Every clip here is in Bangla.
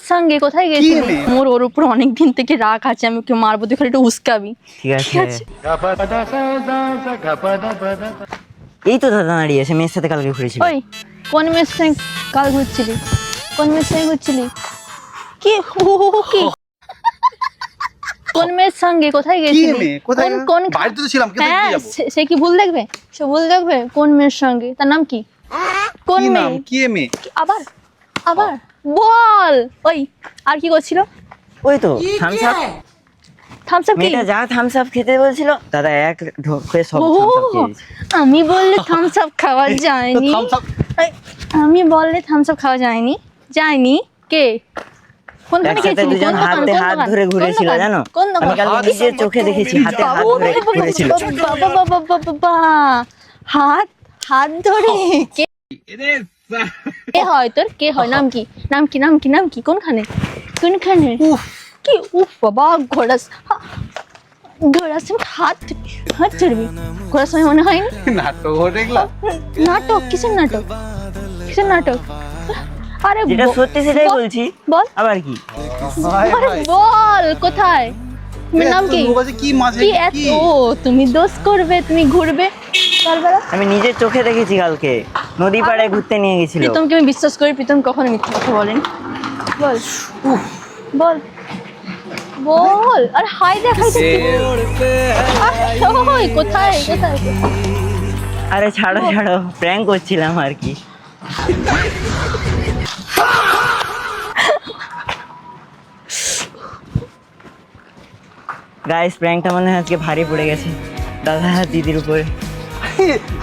মেয়ের সঙ্গে কোথায় গেছিলি? মোর ওর উপর অনেক দিন থেকে রাগ আছে, আমি ওকে মারবো, তুই খালি একটু উস্কাবি। ঠিক আছে। এই তো দাদা দাঁড়িয়ে আছে, মেয়ের সাথে কালকে ঘুরেছিল। ওই কোন মেয়ের সঙ্গে কাল ঘুরছিলি? কোন মেয়ের সঙ্গে ঘুরছিলি? কি কি কোন মেয়ের সঙ্গে কোথায় গেছিলি? কোন বাড়িতে তো ছিলাম, কোথায় হ্যাঁ, যাবো? সে কি ভুল দেখবে? সে ভুল দেখবে? কোন মেয়ের সঙ্গে? তার নাম কি? কোন কি নাম? মেয়ে? কি মেয়ে? আবার আবার বল। ওই আর কি করছিল? ওই তো থামস আপ। থামস আপ কি? মেয়েটা যা থামস আপ খেতে বলছিল, দাদা এক ঢোক করে সব ও, থামস আপ খেয়ে দিয়েছে। আমি বললে থামস আপ খাওয়া যায়নি। থামস আপ এই, আমি বললে থামস আপ খাওয়া যায়নি। যায়নি কে? কোনখানে একসাথে গেছিলি? দুজন কোন দোকান? হাতে কোন হাত দোকান? ধরে কোন ঘুরেছিল দোকান? জানো? কোন আমি দোকান? কালকে নিজের চোখে দেখেছি, হাতে হাত ধরে ঘুরেছিল। বাবা বাবা বাবা, হাত হাত ধরে কে? কে হয় তোর? কে হয়? নাম কি? নাম কি? নাম কি? নাম কি? কোনখানে? কোনখানে? কি উফ বাবা, ঘোড়াস ঘোড়ার সময় হাত হাত ধরবি? ঘোড়ার সময় মনে হয়নি? নাটক দেখলাম। নাটক? কিসের নাটক? কিসের নাটক? আরে যেটা সত্যি সেটাই বল, বলছি, বল আবার কি? আরে বল, কোথায়? তোমার নাম কি? কি মাঝে কি এত তুমি দোষ করবে, তুমি ঘুরবে সকালবেলা? আমি নিজের চোখে দেখেছি কালকে, নদী পাড়ে ঘুরতে নিয়ে গেছিল। প্রীতমকে আমি বিশ্বাস করি, প্রীতম কখনো মিথ্যা কথা বলেনি। বল বল বল। আর হাই দেখাইছে কোথায় কোথায় কোথায়? আরে ছাড়ো ছাড়ো, প্র্যাঙ্ক করছিলাম আর কি। গাইস, প্র্যাঙ্কটা মনে হয় আজকে ভারী পড়ে গেছে দাদা দিদির উপরে।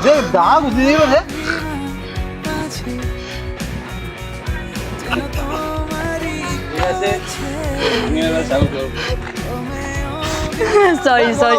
যে দাগ দিয়ে বলে সরি সরি